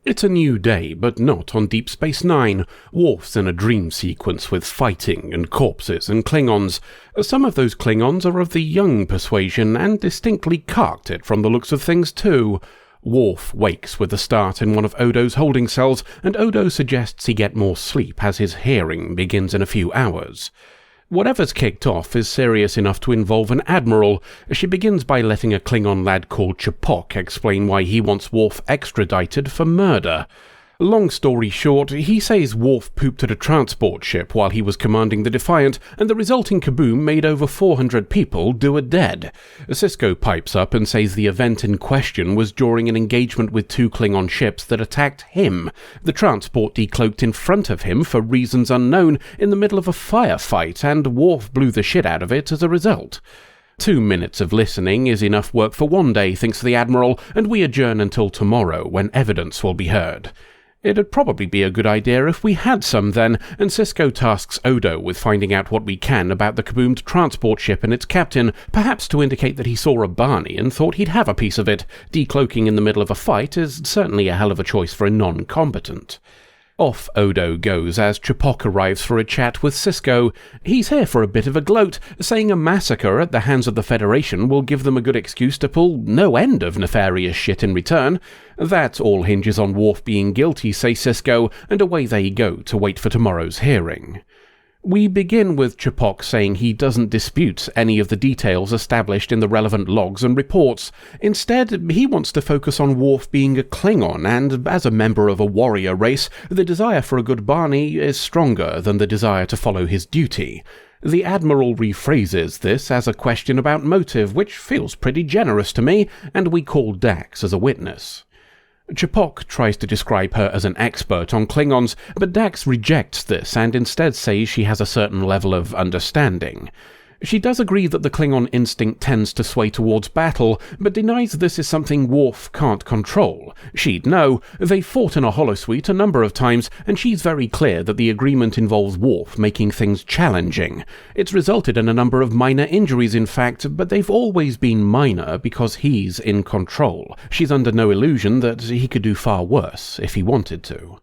It's a new day, but not on Deep Space Nine. Worf's in a dream sequence with fighting and corpses and Klingons. Some of those Klingons are of the young persuasion and distinctly carked from the looks of things too. Worf wakes with a start in one of Odo's holding cells, and Odo suggests he get more sleep as his hearing begins in a few hours. Whatever's kicked off is serious enough to involve an admiral. She begins by letting a Klingon lad called Chapok explain why he wants Worf extradited for murder. Long story short, he says Worf pooped at a transport ship while he was commanding the Defiant, and the resulting kaboom made over 400 people do a dead. Sisko pipes up and says the event in question was during an engagement with 2 Klingon ships that attacked him. The transport decloaked in front of him for reasons unknown in the middle of a firefight, and Worf blew the shit out of it as a result. 2 minutes of listening is enough work for one day, thinks the Admiral, and we adjourn until tomorrow, when evidence will be heard. It'd probably be a good idea if we had some then, and Sisko tasks Odo with finding out what we can about the kaboomed transport ship and its captain, perhaps to indicate that he saw a Barney and thought he'd have a piece of it. Decloaking in the middle of a fight is certainly a hell of a choice for a non-combatant. Off Odo goes as Chapok arrives for a chat with Sisko. He's here for a bit of a gloat, saying a massacre at the hands of the Federation will give them a good excuse to pull no end of nefarious shit in return. That all hinges on Worf being guilty, says Sisko, and away they go to wait for tomorrow's hearing. We begin with Chapok saying he doesn't dispute any of the details established in the relevant logs and reports. Instead, he wants to focus on Worf being a Klingon, and as a member of a warrior race, the desire for a good Barney is stronger than the desire to follow his duty. The Admiral rephrases this as a question about motive, which feels pretty generous to me, and we call Dax as a witness. Chapok tries to describe her as an expert on Klingons, but Dax rejects this and instead says she has a certain level of understanding. She does agree that the Klingon instinct tends to sway towards battle, but denies this is something Worf can't control. She'd know. They fought in a holosuite a number of times, and she's very clear that the agreement involves Worf making things challenging. It's resulted in a number of minor injuries, in fact, but they've always been minor because he's in control. She's under no illusion that he could do far worse if he wanted to.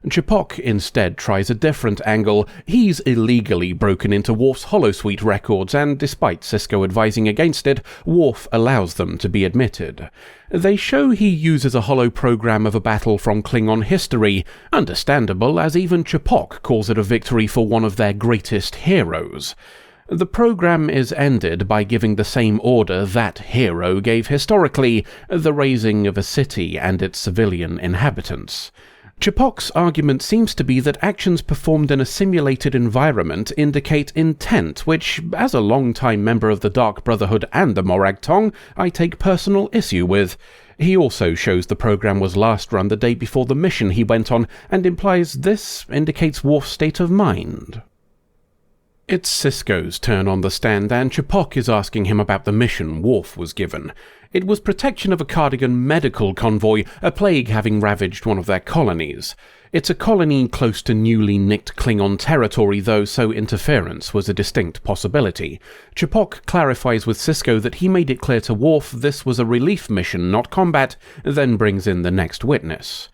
Chapok instead tries a different angle. He's illegally broken into Worf's holosuite records, and despite Sisko advising against it, Worf allows them to be admitted. They show he uses a holo program of a battle from Klingon history, understandable as even Chapok calls it a victory for one of their greatest heroes. The program is ended by giving the same order that hero gave historically, the razing of a city and its civilian inhabitants. Chapok's argument seems to be that actions performed in a simulated environment indicate intent, which, as a long-time member of the Dark Brotherhood and the Morag Tong, I take personal issue with. He also shows the program was last run the day before the mission he went on, and implies this indicates Worf's state of mind. It's Sisko's turn on the stand, and Chapok is asking him about the mission Worf was given. It was protection of a Cardigan medical convoy, a plague having ravaged one of their colonies. It's a colony close to newly nicked Klingon territory, though, so interference was a distinct possibility. Chapok clarifies with Sisko that he made it clear to Worf this was a relief mission, not combat, then brings in the next witness.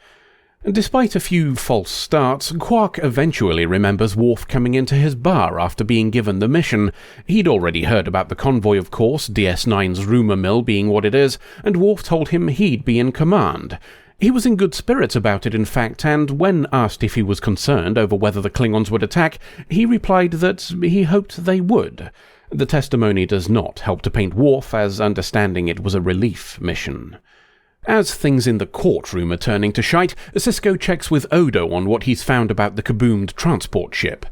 Despite a few false starts, Quark eventually remembers Worf coming into his bar after being given the mission. He'd already heard about the convoy, of course, DS9's rumour mill being what it is, and Worf told him he'd be in command. He was in good spirits about it, in fact, and when asked if he was concerned over whether the Klingons would attack, he replied that he hoped they would. The testimony does not help to paint Worf as understanding it was a relief mission. As things in the courtroom are turning to shite, Sisko checks with Odo on what he's found about the kaboomed transport ship.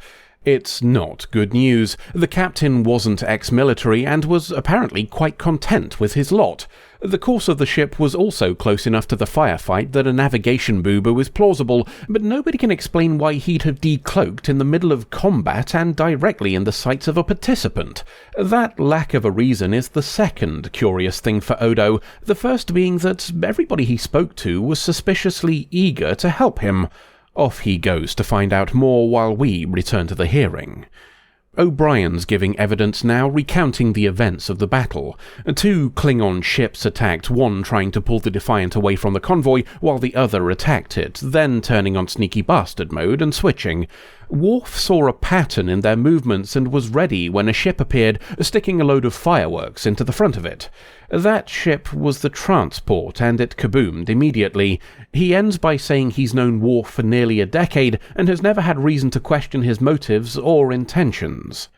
It's not good news. The captain wasn't ex-military and was apparently quite content with his lot. The course of the ship was also close enough to the firefight that a navigation boo-boo is plausible, but nobody can explain why he'd have decloaked in the middle of combat and directly in the sights of a participant. That lack of a reason is the second curious thing for Odo, the first being that everybody he spoke to was suspiciously eager to help him. Off he goes to find out more while we return to the hearing. O'Brien's giving evidence now, recounting the events of the battle. 2 Klingon ships attacked, one trying to pull the Defiant away from the convoy, while the other attacked it, then turning on sneaky bastard mode and switching. Worf saw a pattern in their movements and was ready when a ship appeared, sticking a load of fireworks into the front of it. That ship was the transport, and it kaboomed immediately. He ends by saying he's known Worf for nearly a decade and has never had reason to question his motives or intentions.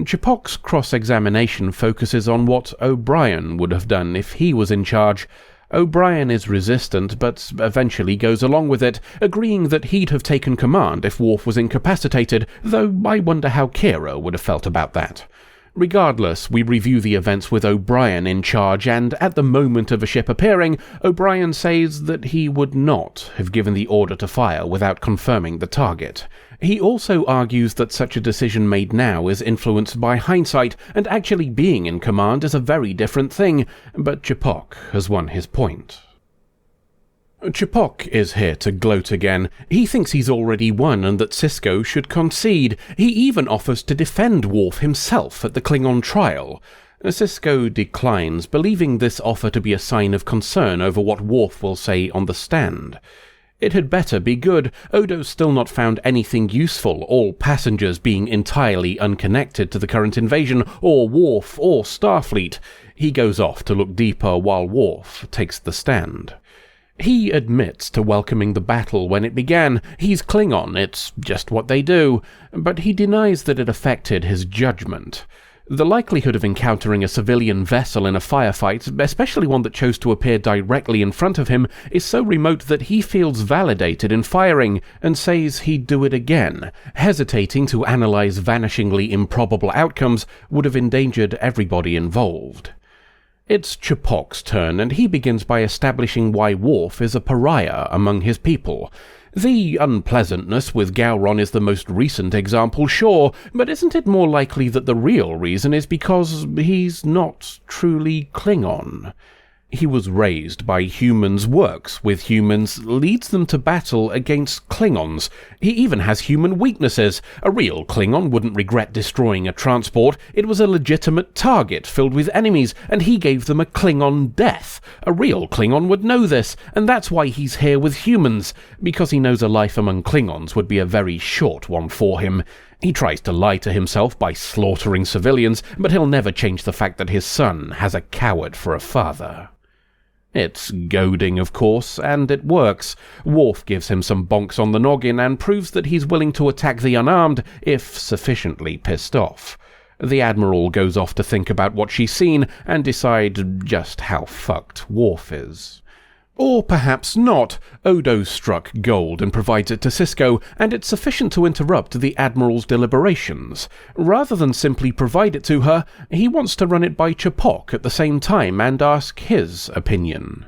Chapok's cross-examination focuses on what O'Brien would have done if he was in charge. O'Brien is resistant, but eventually goes along with it, agreeing that he'd have taken command if Worf was incapacitated, though I wonder how Kira would have felt about that. Regardless, we review the events with O'Brien in charge, and at the moment of a ship appearing, O'Brien says that he would not have given the order to fire without confirming the target. He also argues that such a decision made now is influenced by hindsight, and actually being in command is a very different thing, but Chapok has won his point. Chapok is here to gloat again. He thinks he's already won and that Sisko should concede. He even offers to defend Worf himself at the Klingon trial. Sisko declines, believing this offer to be a sign of concern over what Worf will say on the stand. It had better be good. Odo's still not found anything useful, all passengers being entirely unconnected to the current invasion, or Worf, or Starfleet. He goes off to look deeper while Worf takes the stand. He admits to welcoming the battle when it began. He's Klingon, it's just what they do, but he denies that it affected his judgment. The likelihood of encountering a civilian vessel in a firefight, especially one that chose to appear directly in front of him, is so remote that he feels validated in firing, and says he'd do it again. Hesitating to analyze vanishingly improbable outcomes would have endangered everybody involved. It's Chapok's turn, and he begins by establishing why Worf is a pariah among his people. The unpleasantness with Gowron is the most recent example, sure, but isn't it more likely that the real reason is because he's not truly Klingon? He was raised by humans, works with humans, leads them to battle against Klingons. He even has human weaknesses. A real Klingon wouldn't regret destroying a transport. It was a legitimate target filled with enemies, and he gave them a Klingon death. A real Klingon would know this, and that's why he's here with humans, because he knows a life among Klingons would be a very short one for him. He tries to lie to himself by slaughtering civilians, but he'll never change the fact that his son has a coward for a father. It's goading, of course, and it works. Worf gives him some bonks on the noggin and proves that he's willing to attack the unarmed if sufficiently pissed off. The Admiral goes off to think about what she's seen and decide just how fucked Worf is. Or perhaps not. Odo struck gold and provides it to Sisko, and it's sufficient to interrupt the Admiral's deliberations. Rather than simply provide it to her, he wants to run it by Chapok at the same time and ask his opinion.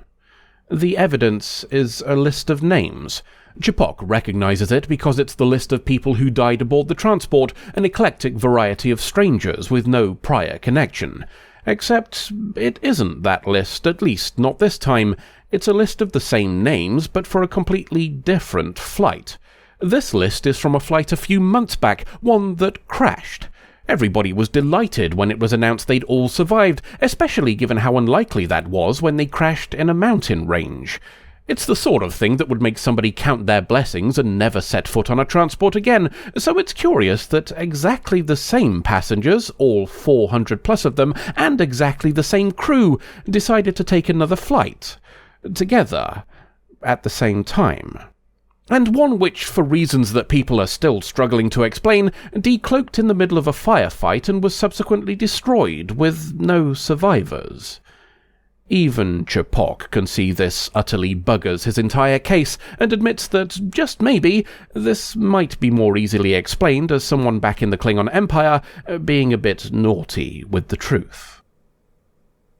The evidence is a list of names. Chapok recognizes it because it's the list of people who died aboard the transport, an eclectic variety of strangers with no prior connection. Except it isn't that list, at least not this time. It's a list of the same names, but for a completely different flight. This list is from a flight a few months back, one that crashed. Everybody was delighted when it was announced they'd all survived, especially given how unlikely that was when they crashed in a mountain range. It's the sort of thing that would make somebody count their blessings and never set foot on a transport again, so it's curious that exactly the same passengers, all 400 plus of them, and exactly the same crew, decided to take another flight. Together, at the same time. And one which, for reasons that people are still struggling to explain, decloaked in the middle of a firefight and was subsequently destroyed, with no survivors. Even Chapok can see this utterly buggers his entire case, and admits that, just maybe, this might be more easily explained as someone back in the Klingon Empire being a bit naughty with the truth.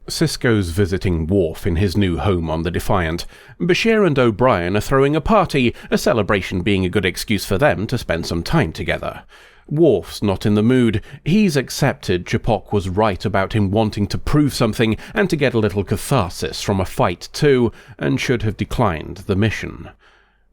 Sisko's visiting Worf in his new home on the Defiant. Bashir and O'Brien are throwing a party, a celebration being a good excuse for them to spend some time together. Worf's not in the mood. He's accepted Chapok was right about him wanting to prove something and to get a little catharsis from a fight too, and should have declined the mission.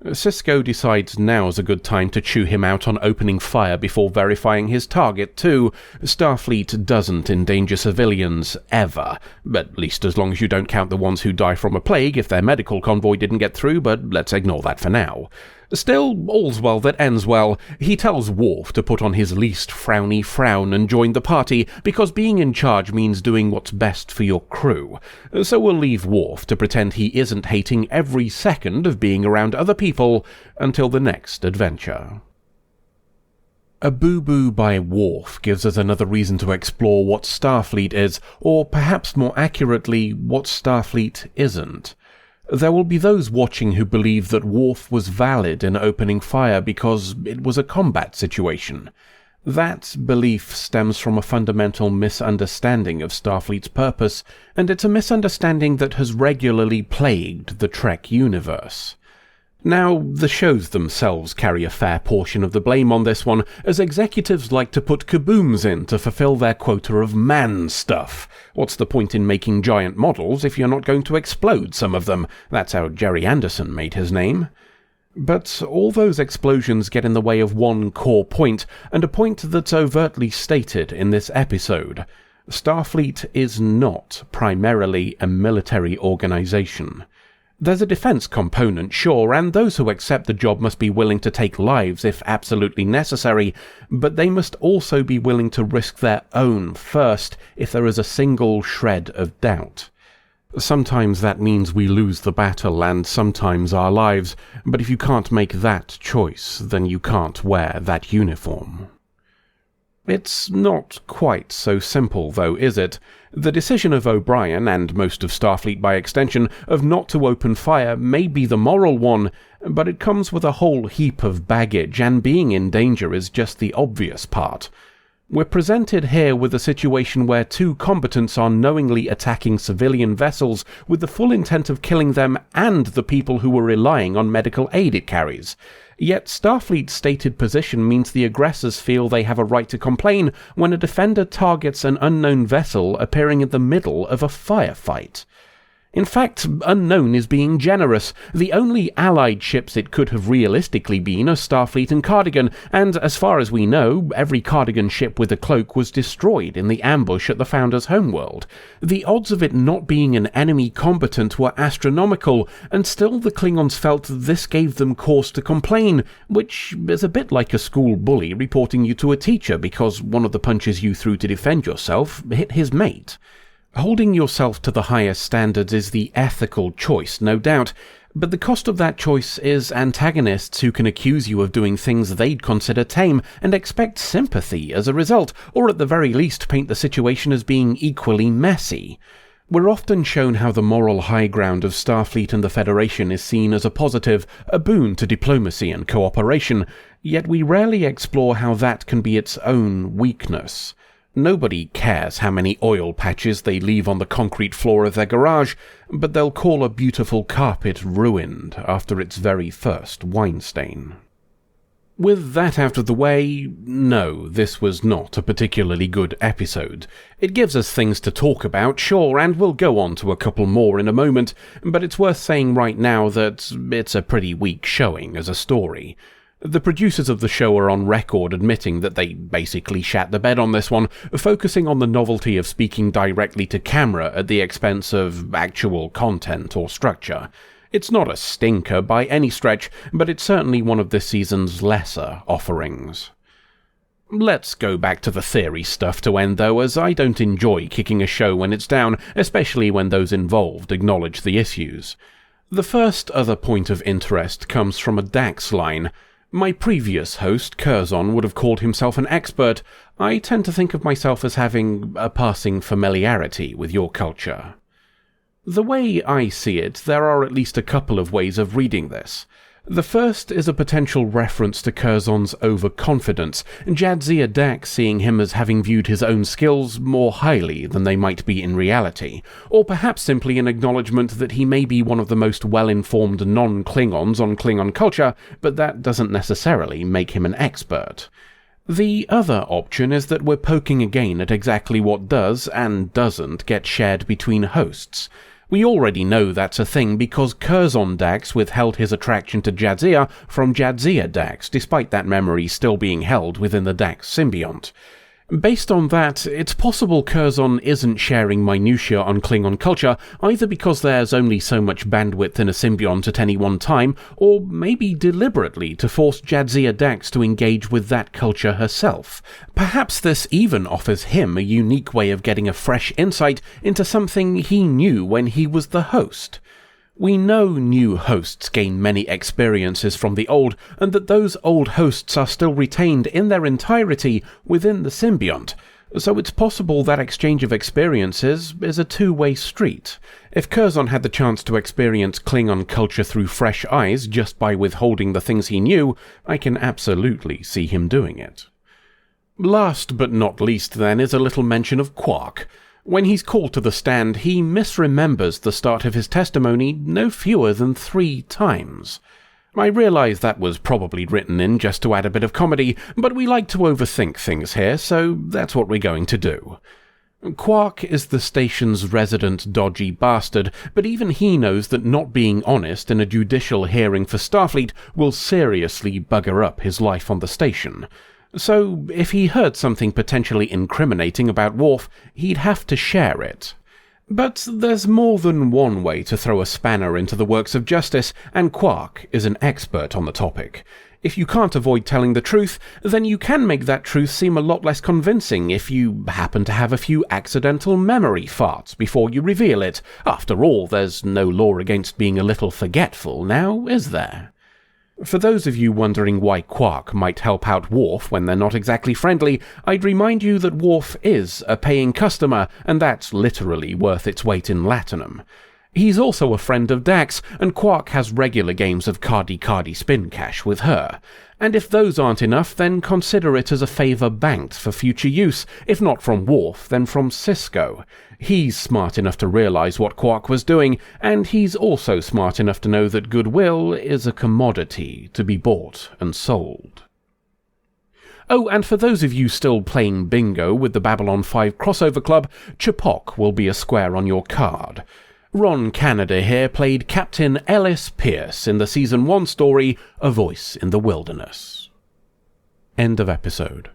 Sisko decides now's a good time to chew him out on opening fire before verifying his target too. Starfleet doesn't endanger civilians, ever. At least as long as you don't count the ones who die from a plague if their medical convoy didn't get through, but let's ignore that for now. Still, all's well that ends well. He tells Worf to put on his least frowny frown and join the party, because being in charge means doing what's best for your crew. So we'll leave Worf to pretend he isn't hating every second of being around other people until the next adventure. A boo-boo by Worf gives us another reason to explore what Starfleet is, or perhaps more accurately, what Starfleet isn't. There will be those watching who believe that Worf was valid in opening fire because it was a combat situation. That belief stems from a fundamental misunderstanding of Starfleet's purpose, and it's a misunderstanding that has regularly plagued the Trek universe. Now, the shows themselves carry a fair portion of the blame on this one, as executives like to put kabooms in to fulfill their quota of man stuff. What's the point in making giant models if you're not going to explode some of them? That's how Jerry Anderson made his name. But all those explosions get in the way of one core point, and a point that's overtly stated in this episode. Starfleet is not primarily a military organization. There's a defense component, sure, and those who accept the job must be willing to take lives if absolutely necessary, but they must also be willing to risk their own first if there is a single shred of doubt. Sometimes that means we lose the battle and sometimes our lives, but if you can't make that choice, then you can't wear that uniform. It's not quite so simple, though, is it? The decision of O'Brien, and most of Starfleet by extension, of not to open fire may be the moral one, but it comes with a whole heap of baggage, and being in danger is just the obvious part. We're presented here with a situation where two combatants are knowingly attacking civilian vessels with the full intent of killing them and the people who are relying on medical aid it carries. Yet Starfleet's stated position means the aggressors feel they have a right to complain when a defender targets an unknown vessel appearing in the middle of a firefight. In fact, unknown is being generous. The only allied ships it could have realistically been are Starfleet and Cardigan, and as far as we know, every Cardigan ship with a cloak was destroyed in the ambush at the Founder's homeworld. The odds of it not being an enemy combatant were astronomical, and still the Klingons felt this gave them cause to complain, which is a bit like a school bully reporting you to a teacher because one of the punches you threw to defend yourself hit his mate. Holding yourself to the highest standards is the ethical choice, no doubt, but the cost of that choice is antagonists who can accuse you of doing things they'd consider tame and expect sympathy as a result, or at the very least paint the situation as being equally messy. We're often shown how the moral high ground of Starfleet and the Federation is seen as a positive, a boon to diplomacy and cooperation, yet we rarely explore how that can be its own weakness. Nobody cares how many oil patches they leave on the concrete floor of their garage, but they'll call a beautiful carpet ruined after its very first wine stain. With that out of the way, no, this was not a particularly good episode. It gives us things to talk about, sure, and we'll go on to a couple more in a moment, but it's worth saying right now that it's a pretty weak showing as a story. The producers of the show are on record admitting that they basically shat the bed on this one, focusing on the novelty of speaking directly to camera at the expense of actual content or structure. It's not a stinker by any stretch, but it's certainly one of this season's lesser offerings. Let's go back to the theory stuff to end though, as I don't enjoy kicking a show when it's down, especially when those involved acknowledge the issues. The first other point of interest comes from a Dax line. My previous host, Curzon, would have called himself an expert. I tend to think of myself as having a passing familiarity with your culture. The way I see it, there are at least a couple of ways of reading this. The first is a potential reference to Curzon's overconfidence, Jadzia Dax seeing him as having viewed his own skills more highly than they might be in reality, or perhaps simply an acknowledgement that he may be one of the most well-informed non-Klingons on Klingon culture, but that doesn't necessarily make him an expert. The other option is that we're poking again at exactly what does and doesn't get shared between hosts. We already know that's a thing because Curzon Dax withheld his attraction to Jadzia from Jadzia Dax, despite that memory still being held within the Dax symbiont. Based on that, it's possible Curzon isn't sharing minutiae on Klingon culture, either because there's only so much bandwidth in a symbiont at any one time, or maybe deliberately to force Jadzia Dax to engage with that culture herself. Perhaps this even offers him a unique way of getting a fresh insight into something he knew when he was the host. We know new hosts gain many experiences from the old, and that those old hosts are still retained in their entirety within the symbiont, so it's possible that exchange of experiences is a two-way street. If Curzon had the chance to experience Klingon culture through fresh eyes just by withholding the things he knew, I can absolutely see him doing it. Last but not least, then, is a little mention of Quark. When he's called to the stand, he misremembers the start of his testimony no fewer than 3 times. I realise that was probably written in just to add a bit of comedy, but we like to overthink things here, so that's what we're going to do. Quark is the station's resident dodgy bastard, but even he knows that not being honest in a judicial hearing for Starfleet will seriously bugger up his life on the station. So, if he heard something potentially incriminating about Worf, he'd have to share it. But there's more than one way to throw a spanner into the works of justice, and Quark is an expert on the topic. If you can't avoid telling the truth, then you can make that truth seem a lot less convincing if you happen to have a few accidental memory farts before you reveal it. After all, there's no law against being a little forgetful now, is there? For those of you wondering why Quark might help out Worf when they're not exactly friendly, I'd remind you that Worf is a paying customer, and that's literally worth its weight in latinum. He's also a friend of Dax, and Quark has regular games of Cardi Spin Cash with her. And if those aren't enough, then consider it as a favour banked for future use, if not from Worf, then from Sisko. He's smart enough to realise what Quark was doing, and he's also smart enough to know that goodwill is a commodity to be bought and sold. Oh, and for those of you still playing bingo with the Babylon 5 crossover club, Chapok will be a square on your card. Ron Canada here played Captain Ellis Pierce in the Season 1 story A Voice in the Wilderness. End of episode.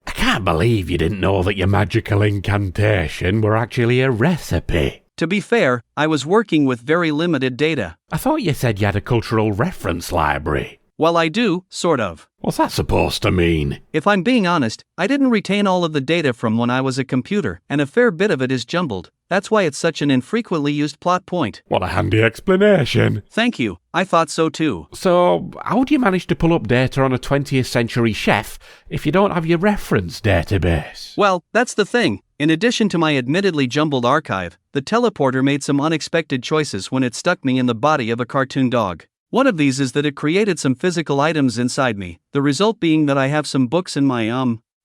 I can't believe you didn't know that your magical incantation were actually a recipe. To be fair, I was working with very limited data. I thought you said you had a cultural reference library. Well, I do, sort of. What's that supposed to mean? If I'm being honest, I didn't retain all of the data from when I was a computer, and a fair bit of it is jumbled. That's why it's such an infrequently used plot point. What a handy explanation. Thank you, I thought so too. So, how do you manage to pull up data on a 20th century chef if you don't have your reference database? Well, that's the thing. In addition to my admittedly jumbled archive, the teleporter made some unexpected choices when it stuck me in the body of a cartoon dog. One of these is that it created some physical items inside me, the result being that I have some books in my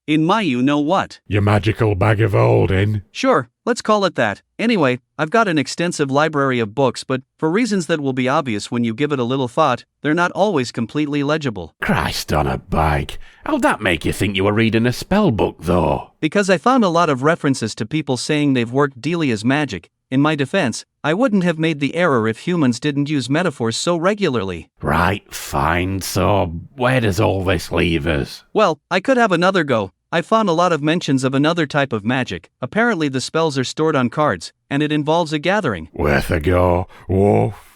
you-know-what. Your magical bag of holding? Sure, let's call it that. Anyway, I've got an extensive library of books, but for reasons that will be obvious when you give it a little thought, they're not always completely legible. Christ on a bike. How'd that make you think you were reading a spell book, though? Because I found a lot of references to people saying they've worked Delia's magic. In my defense, I wouldn't have made the error if humans didn't use metaphors so regularly. Right, fine, so where does all this leave us? Well, I could have another go. I found a lot of mentions of another type of magic. Apparently the spells are stored on cards, and it involves a gathering. Worth a go. Woof.